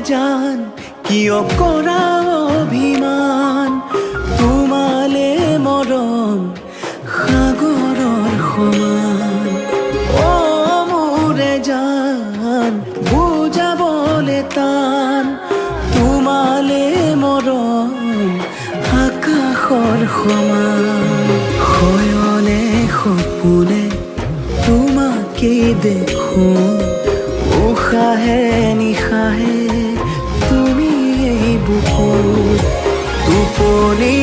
জান কিয় কৰা অভিমান তোমালে মৰম সাগৰৰ সমান অ মোৰে জান বুজাবলে টান তোমালে মৰম আকাশৰ সমান শয়নে সপোনে তোমাকে দেখো উশাহে নিশাহে তুমি এই বুকুত টোপনি